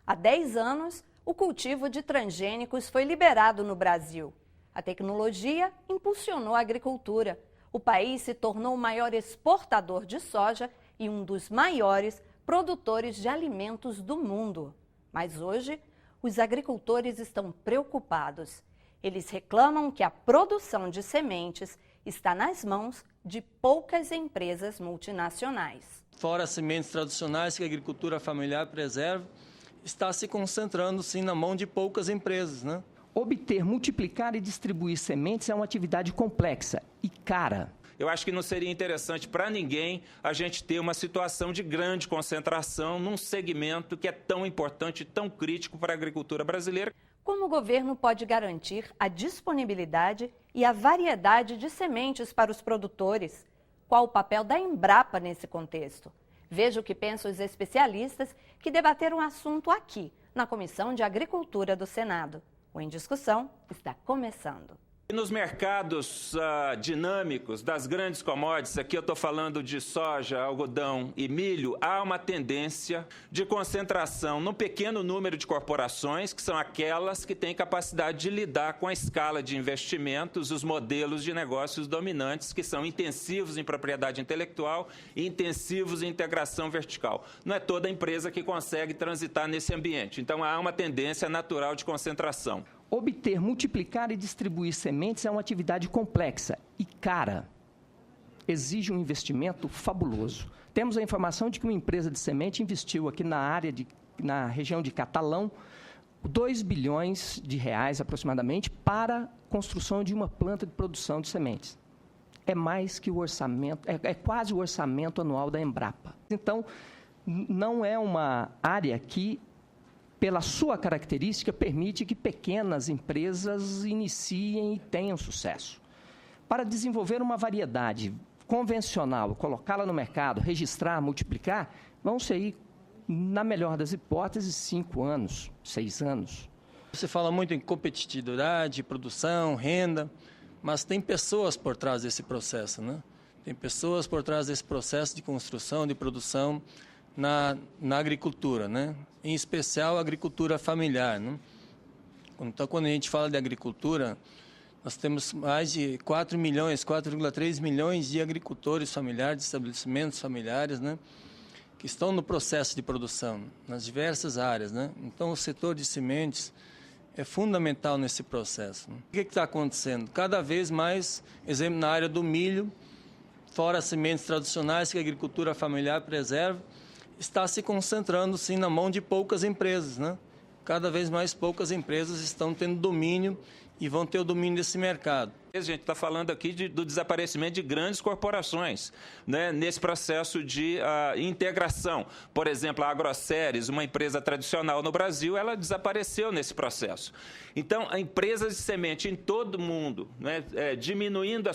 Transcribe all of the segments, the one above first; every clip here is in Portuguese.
Há 10 anos, o cultivo de transgênicos foi liberado no Brasil. A tecnologia impulsionou a agricultura. O país se tornou o maior exportador de soja e um dos maiores produtores de alimentos do mundo. Mas hoje, os agricultores estão preocupados. Eles reclamam que a produção de sementes está nas mãos de poucas empresas multinacionais. Fora as sementes tradicionais que a agricultura familiar preserva, está se concentrando sim na mão de poucas empresas, né? Obter, multiplicar e distribuir sementes é uma atividade complexa e cara. Eu acho que não seria interessante para ninguém a gente ter uma situação de grande concentração num segmento que é tão importante e tão crítico para a agricultura brasileira. Como o governo pode garantir a disponibilidade e a variedade de sementes para os produtores? Qual o papel da Embrapa nesse contexto? Veja o que pensam os especialistas que debateram o assunto aqui, na Comissão de Agricultura do Senado. O Em Discussão está começando. E nos mercados dinâmicos das grandes commodities, aqui eu estou falando de soja, algodão e milho, há uma tendência de concentração num pequeno número de corporações, que são aquelas que têm capacidade de lidar com a escala de investimentos, os modelos de negócios dominantes, que são intensivos em propriedade intelectual e intensivos em integração vertical. Não é toda empresa que consegue transitar nesse ambiente, então há uma tendência natural de concentração. Obter, multiplicar e distribuir sementes é uma atividade complexa e cara. Exige um investimento fabuloso. Temos a informação de que uma empresa de semente investiu aqui na região de Catalão, 2 bilhões de reais aproximadamente para a construção de uma planta de produção de sementes. É mais que o orçamento, é quase o orçamento anual da Embrapa. Então, não é uma área que, pela sua característica, permite que pequenas empresas iniciem e tenham sucesso. Para desenvolver uma variedade convencional, colocá-la no mercado, registrar, multiplicar, vão ser, na melhor das hipóteses, 5 anos, 6 anos. Você fala muito em competitividade, produção, renda, mas tem pessoas por trás desse processo, né? Tem pessoas por trás desse processo de construção, de produção na agricultura, né? Em especial a agricultura familiar, né? Então, quando a gente fala de agricultura, nós temos mais de 4,3 milhões de agricultores familiares, de estabelecimentos familiares, né? Que estão no processo de produção, nas diversas áreas, né? Então, o setor de sementes é fundamental nesse processo, né? O que está acontecendo? Cada vez mais, exemplo, na área do milho, fora as sementes tradicionais que a agricultura familiar preserva, está se concentrando, sim, na mão de poucas empresas, né? Cada vez mais poucas empresas estão tendo domínio e vão ter o domínio desse mercado. A gente está falando aqui do desaparecimento de grandes corporações, né, nesse processo de integração. Por exemplo, a Agroceres, uma empresa tradicional no Brasil, ela desapareceu nesse processo. Então, empresas de semente em todo o mundo, né, diminuindo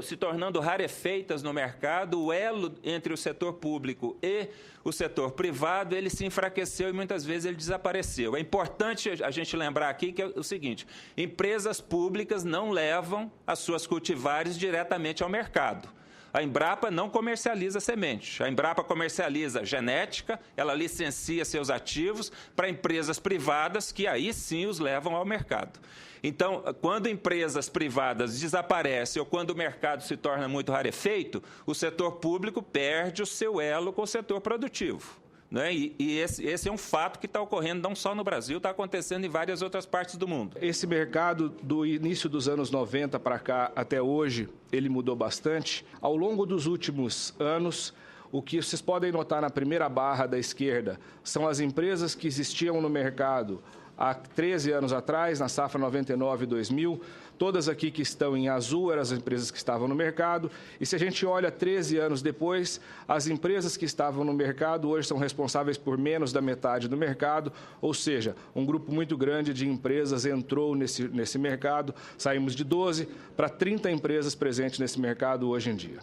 se tornando rarefeitas no mercado, o elo entre o setor público e o setor privado, ele se enfraqueceu e muitas vezes ele desapareceu. É importante a gente lembrar aqui que é o seguinte: empresas públicas não levam as suas cultivares diretamente ao mercado. A Embrapa não comercializa semente. A Embrapa comercializa genética, ela licencia seus ativos para empresas privadas que aí sim os levam ao mercado. Então, quando empresas privadas desaparecem ou quando o mercado se torna muito rarefeito, o setor público perde o seu elo com o setor produtivo. Né? E esse é um fato que está ocorrendo não só no Brasil, está acontecendo em várias outras partes do mundo. Esse mercado do início dos anos 90 para cá até hoje, ele mudou bastante. Ao longo dos últimos anos, o que vocês podem notar na primeira barra da esquerda são as empresas que existiam no mercado há 13 anos atrás, na safra 99 e 2000, todas aqui que estão em azul eram as empresas que estavam no mercado. E se a gente olha 13 anos depois, as empresas que estavam no mercado hoje são responsáveis por menos da metade do mercado, ou seja, um grupo muito grande de empresas entrou nesse mercado. Saímos de 12 para 30 empresas presentes nesse mercado hoje em dia.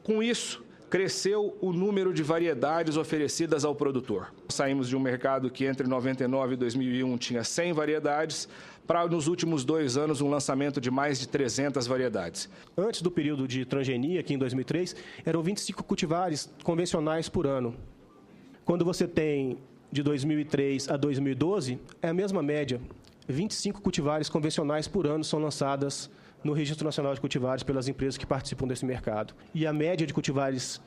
Com isso, cresceu o número de variedades oferecidas ao produtor. Saímos de um mercado que entre 99 e 2001 tinha 100 variedades, para nos últimos 2 anos um lançamento de mais de 300 variedades. Antes do período de transgenia, aqui em 2003, eram 25 cultivares convencionais por ano. Quando você tem de 2003 a 2012, é a mesma média. 25 cultivares convencionais por ano são lançadas no Registro Nacional de Cultivares pelas empresas que participam desse mercado. E a média de cultivares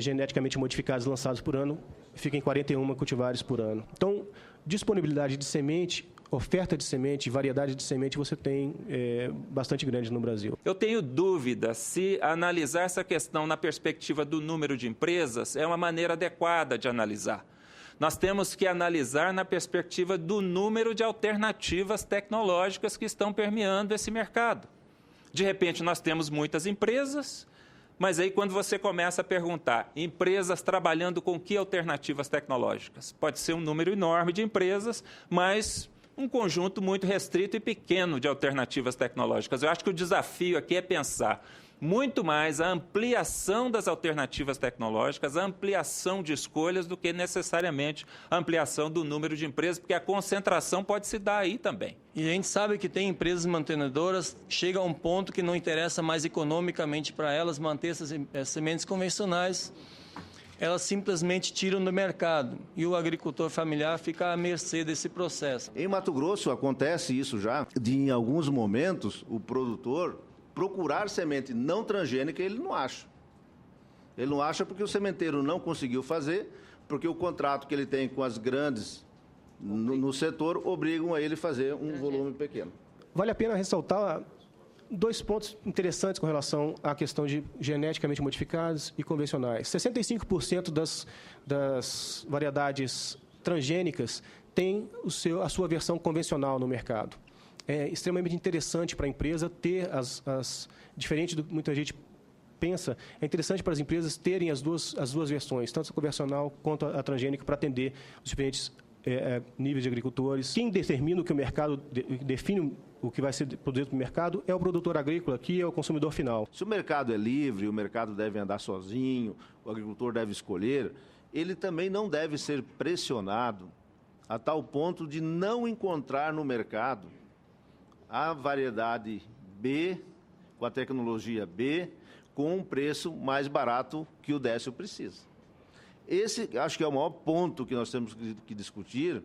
geneticamente modificados lançados por ano fica em 41 cultivares por ano. Então, disponibilidade de semente, oferta de semente, variedade de semente você tem bastante grande no Brasil. Eu tenho dúvida se analisar essa questão na perspectiva do número de empresas é uma maneira adequada de analisar. Nós temos que analisar na perspectiva do número de alternativas tecnológicas que estão permeando esse mercado. De repente, nós temos muitas empresas, mas aí quando você começa a perguntar, empresas trabalhando com que alternativas tecnológicas? Pode ser um número enorme de empresas, mas um conjunto muito restrito e pequeno de alternativas tecnológicas. Eu acho que o desafio aqui é pensar muito mais a ampliação das alternativas tecnológicas, a ampliação de escolhas, do que necessariamente a ampliação do número de empresas, porque a concentração pode se dar aí também. E a gente sabe que tem empresas mantenedoras que chegam a um ponto que não interessa mais economicamente para elas manter essas sementes convencionais. Elas simplesmente tiram do mercado e o agricultor familiar fica à mercê desse processo. Em Mato Grosso acontece isso já, de em alguns momentos o produtor procurar semente não transgênica, ele não acha. Ele não acha porque o sementeiro não conseguiu fazer, porque o contrato que ele tem com as grandes no setor obrigam a ele fazer um volume pequeno. Vale a pena ressaltar 2 pontos interessantes com relação à questão de geneticamente modificados e convencionais. 65% das variedades transgênicas têm a sua versão convencional no mercado. É extremamente interessante para a empresa ter diferente do que muita gente pensa, é interessante para as empresas terem as duas versões, tanto a convencional quanto a transgênica, para atender os diferentes níveis de agricultores. Quem determina o que o mercado, define o que vai ser produzido no mercado, é o produtor agrícola, que é o consumidor final. Se o mercado é livre, o mercado deve andar sozinho, o agricultor deve escolher, ele também não deve ser pressionado a tal ponto de não encontrar no mercado a variedade B, com a tecnologia B, com um preço mais barato que o Décio precisa. Esse, acho que é o maior ponto que nós temos que discutir,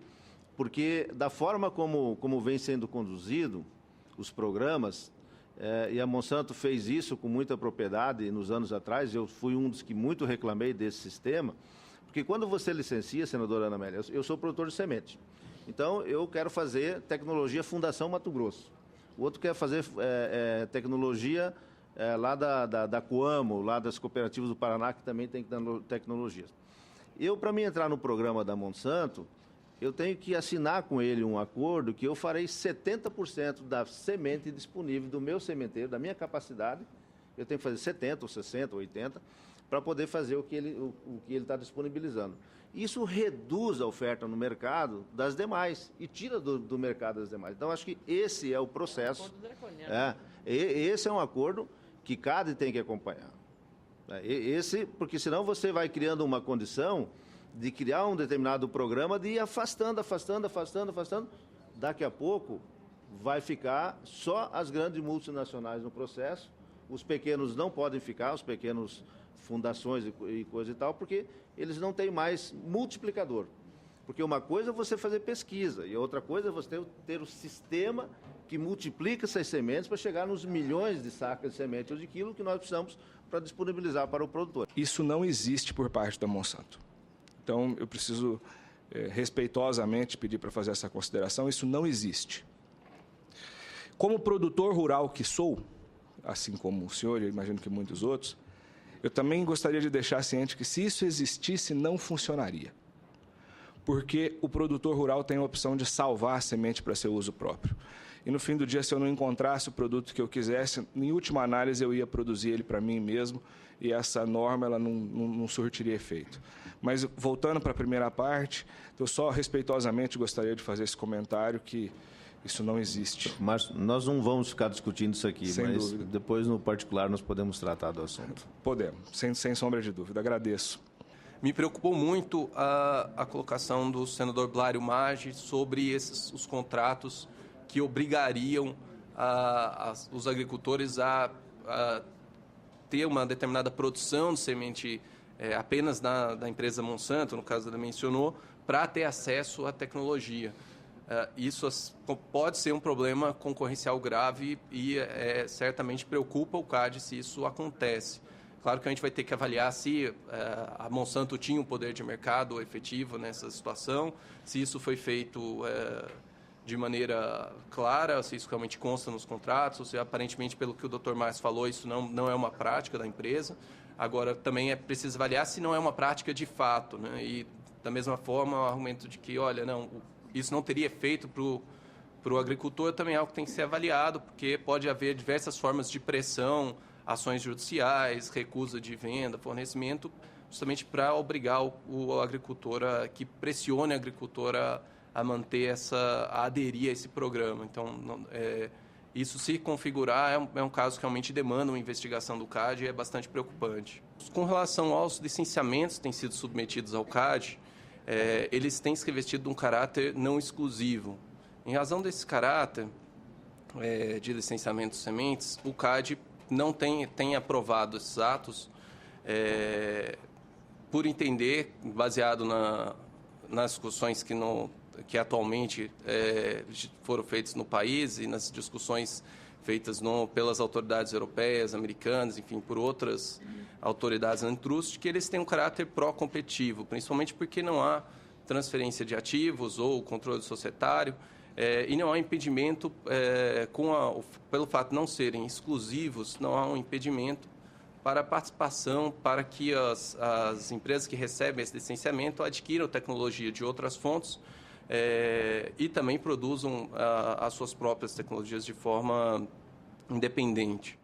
porque da forma como vem sendo conduzido os programas, e a Monsanto fez isso com muita propriedade nos anos atrás, eu fui um dos que muito reclamei desse sistema, porque quando você licencia, senadora Ana Amélia, eu sou produtor de semente. Então, eu quero fazer tecnologia Fundação Mato Grosso. O outro quer fazer tecnologia lá da Coamo, lá das cooperativas do Paraná, que também tem tecnologias. Para mim entrar no programa da Monsanto, eu tenho que assinar com ele um acordo que eu farei 70% da semente disponível do meu sementeiro, da minha capacidade, eu tenho que fazer 70, ou 60, ou 80, para poder fazer o que ele está disponibilizando. Isso reduz a oferta no mercado das demais e tira do mercado das demais. Então, acho que esse é o processo. Esse é um acordo que cada tem que acompanhar. Porque senão você vai criando uma condição de criar um determinado programa de ir afastando. Daqui a pouco vai ficar só as grandes multinacionais no processo. Os pequenos não podem ficar, os pequenos fundações e coisa e tal, porque eles não têm mais multiplicador. Porque uma coisa é você fazer pesquisa e outra coisa é você ter o sistema que multiplica essas sementes para chegar nos milhões de sacas de semente ou de quilo que nós precisamos para disponibilizar para o produtor. Isso não existe por parte da Monsanto. Então, eu preciso respeitosamente pedir para fazer essa consideração. Isso não existe. Como produtor rural que sou, assim como o senhor e imagino que muitos outros, eu também gostaria de deixar ciente que, se isso existisse, não funcionaria. Porque o produtor rural tem a opção de salvar a semente para seu uso próprio. E, no fim do dia, se eu não encontrasse o produto que eu quisesse, em última análise, eu ia produzir ele para mim mesmo e essa norma ela não surtiria efeito. Mas, voltando para a primeira parte, eu só respeitosamente gostaria de fazer esse comentário que isso não existe. Mas nós não vamos ficar discutindo isso aqui, sem mas dúvida. Depois, no particular, nós podemos tratar do assunto. Podemos, sem sombra de dúvida. Agradeço. Me preocupou muito a colocação do senador Blário Maggi sobre os contratos que obrigariam os agricultores a ter uma determinada produção de semente apenas da empresa Monsanto, no caso ela mencionou, para ter acesso à tecnologia. Isso pode ser um problema concorrencial grave e certamente preocupa o CAD se isso acontece. Claro que a gente vai ter que avaliar se a Monsanto tinha um poder de mercado efetivo nessa situação, se isso foi feito de maneira clara, se isso realmente consta nos contratos, ou se aparentemente, pelo que o Dr. Márcio falou, isso não é uma prática da empresa. Agora, também é preciso avaliar se não é uma prática de fato, né? E, da mesma forma, o argumento de que, olha, não, isso não teria efeito para o agricultor também é algo que tem que ser avaliado, porque pode haver diversas formas de pressão, ações judiciais, recusa de venda, fornecimento, justamente para obrigar o agricultor que pressione a agricultora a manter a aderir a esse programa. Então, isso se configurar é um caso que realmente demanda uma investigação do CAD e é bastante preocupante. Com relação aos licenciamentos que têm sido submetidos ao CAD, eles têm se revestido de um caráter não exclusivo. Em razão desse caráter de licenciamento de sementes, o CAD não tem aprovado esses atos por entender, baseado nas discussões que atualmente foram feitas no país e nas discussões feitas pelas autoridades europeias, americanas, enfim, por outras autoridades antitrust, que eles têm um caráter pró-competitivo, principalmente porque não há transferência de ativos ou controle societário, e não há impedimento, pelo fato de não serem exclusivos, não há um impedimento para a participação, para que as empresas que recebem esse licenciamento adquiram tecnologia de outras fontes e também produzam as suas próprias tecnologias de forma independente.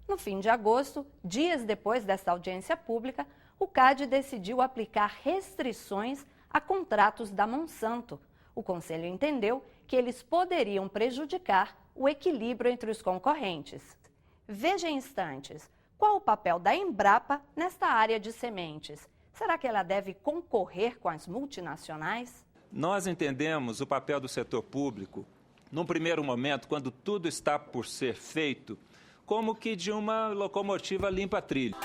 No fim de agosto, dias depois desta audiência pública, o CAD decidiu aplicar restrições a contratos da Monsanto. O Conselho entendeu que eles poderiam prejudicar o equilíbrio entre os concorrentes. Veja em instantes qual o papel da Embrapa nesta área de sementes. Será que ela deve concorrer com as multinacionais? Nós entendemos o papel do setor público, num primeiro momento, quando tudo está por ser feito, como que de uma locomotiva limpa-trilho.